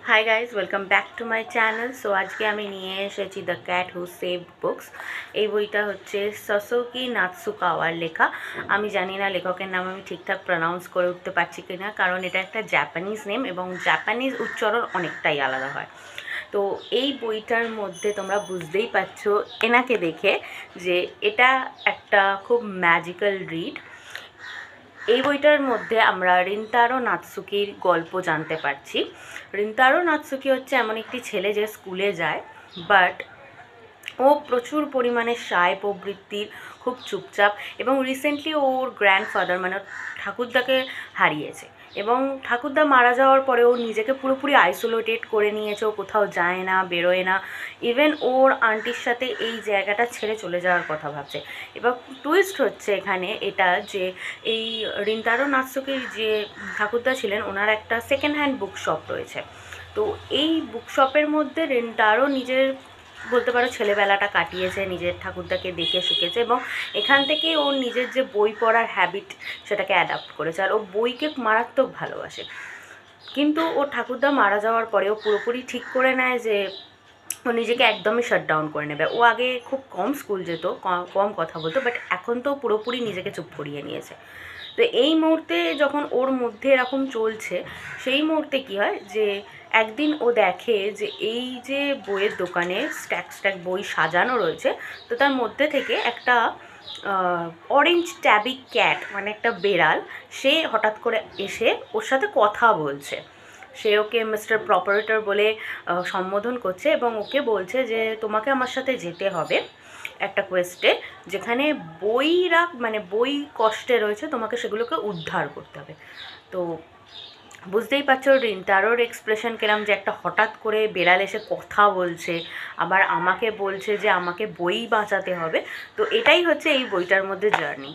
Hi guys welcome back to my channel. So आज के আমি নিয়ে এসেছি the cat who saved books. এই বইটা হচ্ছে সাসোকি নাৎসুকাওয়ার লেখা। আমি জানি না লেখকের নাম আমি ঠিকঠাক প্রনাউন্স করে উঠতে পারছি কি না, কারণ এটা একটা জাপানিজ নেম এবং জাপানিজ উচ্চারণ অনেকটাই আলাদা হয়। তো এই বইটার মধ্যে তোমরা বুঝতেই পারছো এনাকে দেখে যে এটা একটা খুব ম্যাজিক্যাল রিড। এই বইটার মধ্যে আমরা রিন্তারো নাৎসুকির গল্প জানতে পারছি। রিন্তারো নাৎসুকি হচ্ছে এমন একটি ছেলে যে স্কুলে যায়, বাট ও প্রচুর পরিমাণে সায় প্রবৃত্তির, খুব চুপচাপ, এবং রিসেন্টলি ওর গ্র্যান্ডফাদার মানে ঠাকুরদাকে হারিয়েছে এবং ঠাকুরদা মারা যাওয়ার পরে ও নিজেকে পুরোপুরি আইসোলেটেড করে নিয়েছে। ও কোথাও যায় না, বেরোয় না, ইভেন ওর আন্টির সাথে এই জায়গাটা ছেড়ে চলে যাওয়ার কথা ভাবছে। এবার টুইস্ট হচ্ছে এখানে এটা যে এই রিন্তারো নাৎসুকির যে ঠাকুরদা ছিলেন ওনার একটা সেকেন্ড হ্যান্ড বুক শপ রয়েছে। তো এই বুকশপের মধ্যে রিন্তারো নিজের বলতে পারো ছেলেবেলাটা কাটিয়েছে, নিজের ঠাকুরদাকে দেখে শিখেছে এবং এখান থেকে ওর নিজের যে বই পড়ার হ্যাবিট সেটাকে অ্যাডাপ্ট করেছে। আর ও বইকে মারাত্মক ভালোবাসে। কিন্তু ওর ঠাকুরদা মারা যাওয়ার পরে ও পুরোপুরি ঠিক করে নেয় যে ও নিজেকে একদমই শাটডাউন করে নেবে। ও আগে খুব কম স্কুল যেত, কম কথা বলতো, বাট এখন তো পুরোপুরি নিজেকে চুপ করিয়ে নিয়েছে। তো এই মুহূর্তে যখন ওর মধ্যে এরকম চলছে, সেই মুহূর্তে কী হয় যে একদিন ও দেখে যে এই যে বইয়ের দোকানে স্ট্যাক স্ট্যাক বই সাজানো রয়েছে, তো তার মধ্যে থেকে একটা অরেঞ্জ ট্যাবি ক্যাট মানে একটা বেড়াল, সে হঠাৎ করে এসে ওর সাথে কথা বলছে। সে ওকে মিস্টার প্রপারেটর বলে সম্বোধন করছে এবং ওকে বলছে যে তোমাকে আমার সাথে যেতে হবে একটা কোয়েস্টে, যেখানে বইরা মানে বই কষ্টে রয়েছে, তোমাকে সেগুলোকে উদ্ধার করতে হবে। তো বুঝতেই পারছো রিন্তারোর এক্সপ্রেশন কিরম, যে একটা হঠাৎ করে বেড়াল এসে কথা বলছে, আবার আমাকে বলছে যে আমাকে বই বাঁচাতে হবে। তো এটাই হচ্ছে এই বইটার মধ্যে জার্নি।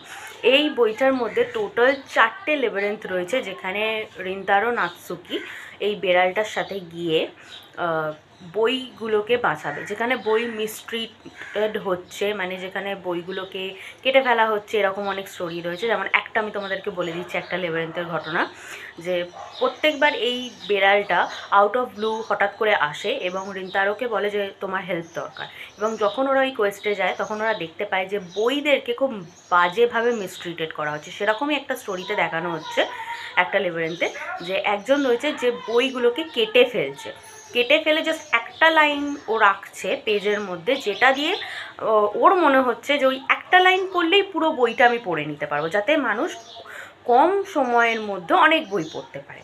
এই বইটার মধ্যে টোটাল 4টে লেবারেন্থ রয়েছে, যেখানে রিন্তারো নাৎসুকি এই বেড়ালটার সাথে গিয়ে বইগুলোকে বাঁচাবে। যেখানে বই মিসট্রিটেড হচ্ছে, মানে যেখানে বইগুলোকে কেটে ফেলা হচ্ছে, এরকম অনেক স্টোরি রয়েছে। যেমন একটা আমি তোমাদেরকে বলে দিচ্ছি, একটা লেবারেন্থের ঘটনা, যে প্রত্যেকবার এই বেড়ালটা আউট অফ ব্লু হঠাৎ করে আসে এবং রিন্তারোকে বলে যে তোমার হেল্প দরকার। এবং যখন ওরা ওই কোয়েস্টে যায় তখন ওরা দেখতে পায় যে বইদেরকে খুব বাজেভাবে মিসট্রিটেড করা হচ্ছে। সেরকমই একটা স্টোরিতে দেখানো হচ্ছে একটা লেবারেন্থে, যে একজন রয়েছে যে বইগুলোকে কেটে ফেলে জাস্ট একটা লাইন ও রাখছে পেজের মধ্যে, যেটা দিয়ে ওর মনে হচ্ছে যে ওই একটা লাইন পড়লেই পুরো বইটা আমি পড়ে নিতে পারবো, যাতে মানুষ কম সময়ের মধ্যে অনেক বই পড়তে পারে।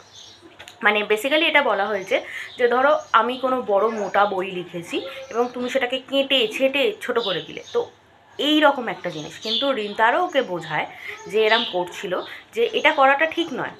মানে বেসিক্যালি এটা বলা হয়েছে যে ধরো আমি কোনো বড় মোটা বই লিখেছি এবং তুমি সেটাকে কেটে ছেটে ছোট করে দিলে, তো এই রকম একটা জিনিস। কিন্তু রিন্তারও ওকে বোঝায় যে এরম করছিল যে এটা করাটা ঠিক নয়,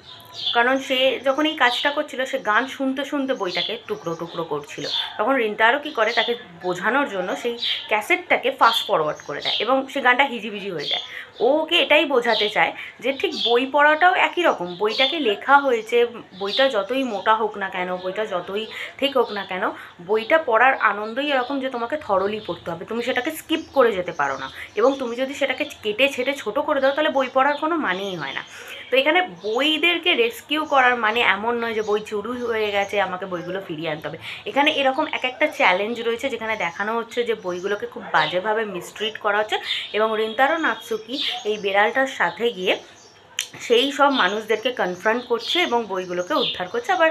কারণ সে যখন এই কাজটা করছিল সে গান শুনতে শুনতে বইটাকে টুকরো টুকরো করছিল। তখন রিন্তারও কী করে, তাকে বোঝানোর জন্য সেই ক্যাসেটটাকে ফাস্ট ফরওয়ার্ড করে দেয় এবং সে গানটা হিজিবিজি হয়ে যায়। ও ওকে এটাই বোঝাতে চায় যে ঠিক বই পড়াটাও একই রকম। বইটাকে লেখা হয়েছে, বইটা যতই মোটা হোক না কেন, বইটা যতই ঠিক হোক না কেন, বইটা পড়ার আনন্দই এরকম যে তোমাকে থরলি পড়তে হবে, তুমি সেটাকে স্কিপ করে যেতে পারো না। এবং তুমি যদি সেটাকে কেটে ছেটে ছোটো করে দাও তাহলে বই পড়ার কোনো মানেই হয় না। তো এখানে বইদেরকে রেস্কিউ করার মানে এমন নয় যে বই চুরি হয়ে গেছে আমাকে বইগুলো ফিরিয়ে আনতে হবে। এখানে এরকম এক একটা চ্যালেঞ্জ রয়েছে, যেখানে দেখানো হচ্ছে যে বইগুলোকে খুব বাজেভাবে মিসট্রিট করা হচ্ছে এবং রিন্তারো নাৎসুকি এই বেড়ালটার সাথে গিয়ে সেই সব মানুষদেরকে কনফ্রন্ট করছে এবং বইগুলোকে উদ্ধার করছে। আবার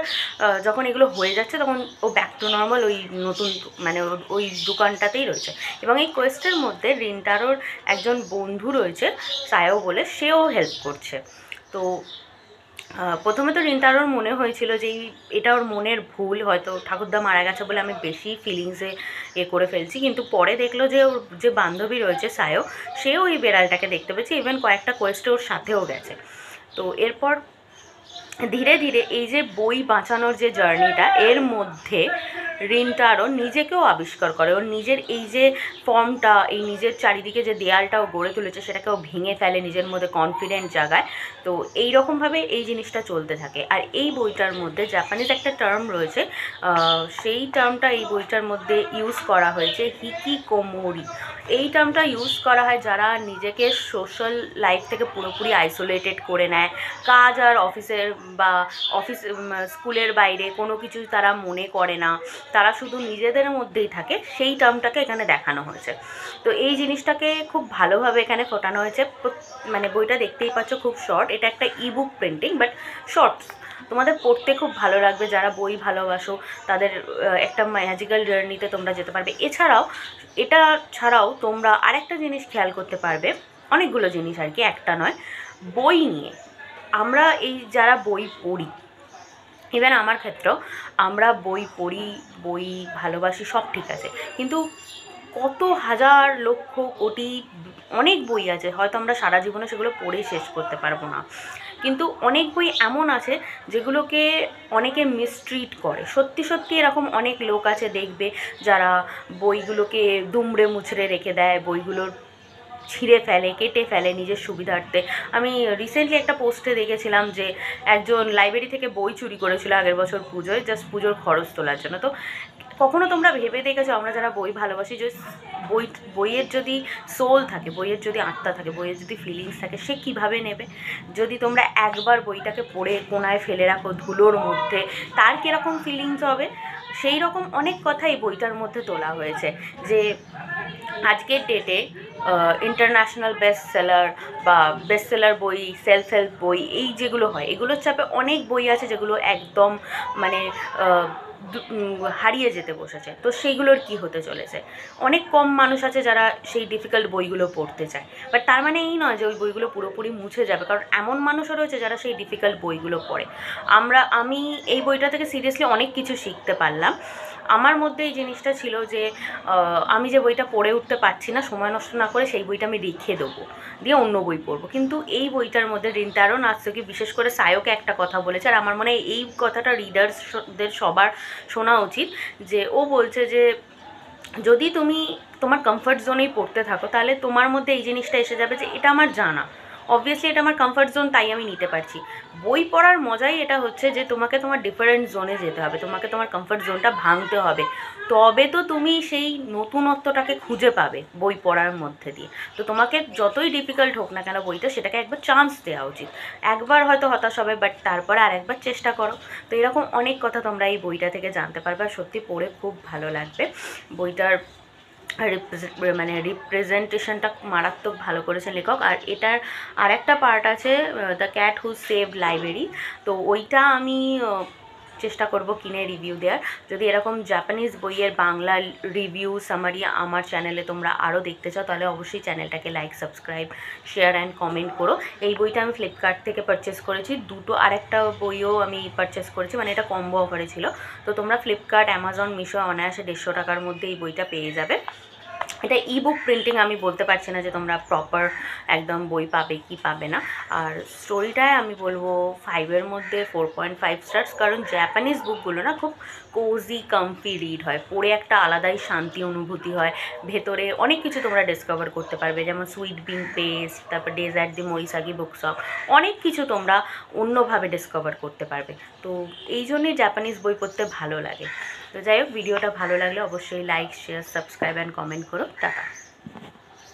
যখন এগুলো হয়ে যাচ্ছে তখন ও ব্যাক টু নর্মাল ওই নতুন মানে ওই দোকানটাতেই রয়েছে। এবং এই কোয়েস্টের মধ্যে রিন্তারোর একজন বন্ধু রয়েছে সায়ো বলে, সেও হেল্প করছে। তো প্রথমে তো রিন্তারোর মনে হয়েছিল যে এটা ওর মনের ভুল, হয়তো ঠাকুরদা মারা গেছে বলে আমি বেশি ফিলিংসে করে ফেলছি। কিন্তু পরে দেখলো যে ওর যে বান্ধবী রয়েছে সায়ো, সেও এই বেড়ালটাকে দেখতে পেয়েছে, ইভেন কয়েকটা কোয়েস্টে ওর সাথেও গেছে। তো এরপর ধীরে ধীরে এই যে বই বাঁচানোর যে জার্নিটা, এর মধ্যে রিন্তারো নিজেকেও আবিষ্কার করে। ওর নিজের এই যে ফর্মটা, এই নিজের চারিদিকে যে দেয়ালটাও গড়ে তুলেছে সেটাকেও ভেঙে ফেলে, নিজের মধ্যে কনফিডেন্ট জাগায়। তো এই রকমভাবে এই জিনিসটা চলতে থাকে। আর এই বইটার মধ্যে জাপানিজ একটা টার্ম রয়েছে, সেই টার্মটা এই বইটার মধ্যে ইউজ করা হয়েছে, হিকিকোমোরি। এই টার্মটা ইউজ করা হয় যারা নিজেকে সোশ্যাল লাইফ থেকে পুরোপুরি আইসোলেটেড করে নেয়, কাজ আর অফিসের বা অফিস স্কুলের বাইরে কোনো কিছু তারা মনে করে না, তারা শুধু নিজেদের মধ্যেই থাকে, সেই টার্মটাকে এখানে দেখানো হয়েছে। তো এই জিনিসটাকে খুব ভালোভাবে এখানে ফোটানো হয়েছে। মানে বইটা দেখতেই পাচ্ছ খুব শর্ট, এটা একটা ইবুক প্রিন্টিং বাট শর্ট, তোমাদের পড়তে খুব ভালো লাগবে। যারা বই ভালোবাসো তাদের একটা ম্যাজিক্যাল জার্নিতে তোমরা যেতে পারবে। এছাড়াও এটা ছাড়াও তোমরা আরেকটা জিনিস খেয়াল করতে পারবে, অনেকগুলো জিনিস আর কি, একটা নয়, বই নিয়ে আমরা এই যারা বই পড়ি, ইভেন আমার ক্ষেত্রেও, আমরা বই পড়ি, বই ভালোবাসি, সব ঠিক আছে, কিন্তু কত হাজার লক্ষ কোটি অনেক বই আছে, হয়তো আমরা সারা জীবনে সেগুলো পড়ে শেষ করতে পারবো না, কিন্তু অনেক বই এমন আছে যেগুলোকে অনেকে মিসট্রিট করে। সত্যি সত্যি এরকম অনেক লোক আছে দেখবে যারা বইগুলোকে দুমড়ে মুচড়ে রেখে দেয়, বইগুলোর ছিঁড়ে ফেলে, কেটে ফেলে নিজের সুবিধার্থে। আমি রিসেন্টলি একটা পোস্টে দেখেছিলাম যে একজন লাইব্রেরি থেকে বই চুরি করেছিল আগের বছর পুজোয়, জাস্ট পুজোর খরচ তোলার জন্য। তো কখনো তোমরা ভেবে দেখেছো, আমরা যারা বই ভালোবাসি, যে বইয়ের যদি সোল থাকে, বইয়ের যদি আত্মা থাকে, বইয়ের যদি ফিলিংস থাকে, সে কীভাবে নেবে? যদি তোমরা একবার বইটাকে পড়ে কোনায় ফেলে রাখো ধুলোর মধ্যে, তার কীরকম ফিলিংস হবে? সেই রকম অনেক কথাই বইটার মধ্যে তোলা হয়েছে, যে আজকের ডেটে ইন্টারন্যাশনাল বেস্ট সেলার বা বেস্ট সেলার বই, সেলফ হেল্প বই, এই যেগুলো হয়, এগুলোর চাপে অনেক বই আছে যেগুলো একদম মানে হারিয়ে যেতে বসেছে। তো সেইগুলোর কি হতে চলেছে? অনেক কম মানুষ আছে যারা সেই ডিফিকাল্ট বইগুলো পড়তে চায়, বাট তার মানে এই নয় যে ওই বইগুলো পুরোপুরি মুছে যাবে, কারণ এমন মানুষও রয়েছে যারা সেই ডিফিকাল্ট বইগুলো পড়ে। আমি এই বইটা থেকে সিরিয়াসলি অনেক কিছু শিখতে পারলাম। আমার মধ্যে এই জিনিসটা ছিল যে আমি যে বইটা পড়ে উঠতে পারছি না, সময় নষ্ট না করে সেই বইটা আমি রেখে দেবো, দিয়ে অন্য বই পড়বো। কিন্তু এই বইটার মধ্যে রিন্তারো নাতসুকি বিশেষ করে সায়োকে একটা কথা বলেছে, আর আমার মনে হয় এই কথাটা রিডার্সদের সবার শোনা উচিত, যে ও বলছে যে যদি তুমি তোমার কমফর্ট জোনেই পড়তে থাকো, তাহলে তোমার মধ্যে এই জিনিসটা এসে যাবে যে এটা আমার জানা, অবভিয়াসলি এটা আমার কমফর্ট জোন, তাই আমি নিতে পারছি। বই পড়ার মজাই এটা হচ্ছে যে তোমাকে তোমার ডিফারেন্ট জোনে যেতে হবে, তোমাকে তোমার কমফর্ট জোনটা ভাঙতে হবে, তবে তো তুমি সেই নতুনত্বটাকে খুঁজে পাবে বই পড়ার মধ্যে দিয়ে। তো তোমাকে যতই ডিফিকাল্ট হোক না কেন বইটা, সেটাকে একবার চান্স দেওয়া উচিত। একবার হয়তো হতাশ হবে, বাট তারপরে আরেকবার চেষ্টা করো। তো এরকম অনেক কথা তোমরা এই বইটা থেকে জানতে পারবে, আর সত্যি পড়ে খুব ভালো লাগবে। বইটার রিপ্রেজেন্টেশনটা মারাত্মক ভালো করেছে লেখক। আর এটার আরেকটা পার্ট আছে, the cat who saved library, তো ওইটা আমি চেষ্টা করব কিনে রিভিউ দেওয়ার। যদি এরকম জাপানিজ বইয়ের বাংলা রিভিউ সামারি আমার চ্যানেলে তোমরা আরও দেখতে চাও, তাহলে অবশ্যই চ্যানেলটাকে like, subscribe, share and comment করো। এই বইটা আমি ফ্লিপকার্ট থেকে পারচেস করেছি, আরেকটা বইও আমি পারচেস করেছি, মানে এটা কম্বো অফারে ছিল। তো তোমরা ফ্লিপকার্ট, অ্যামাজন, মিশো অনায়াসে 150 টাকার মধ্যে এই বইটা পেয়ে যাবে। এটা ইবুক প্রিন্টিং, আমি বলতে পারছি না যে তোমরা প্রপার একদম বই পাবে কি পাবে না। আর স্টোরিটায় আমি বলবো 5-এর মধ্যে 4.5 স্টার্স, কারণ জাপানিজ বুকগুলো না খুব কোজি কমফি রিড হয়, পড়ে একটা আলাদাই শান্তি অনুভূতি হয়, ভেতরে অনেক কিছু তোমরা ডিসকভার করতে পারবে, যেমন সুইট বিন পেস্ট, তারপর ডেজার্ট দি মোরিসাগি বুকশপ, অনেক কিছু তোমরা অন্যভাবে ডিসকভার করতে পারবে। তো এই জন্যই জাপানিজ বই পড়তে ভালো লাগে। তো যাই হোক, ভিডিওটা ভালো লাগলে অবশ্যই like, share, subscribe and comment করো। টাটা।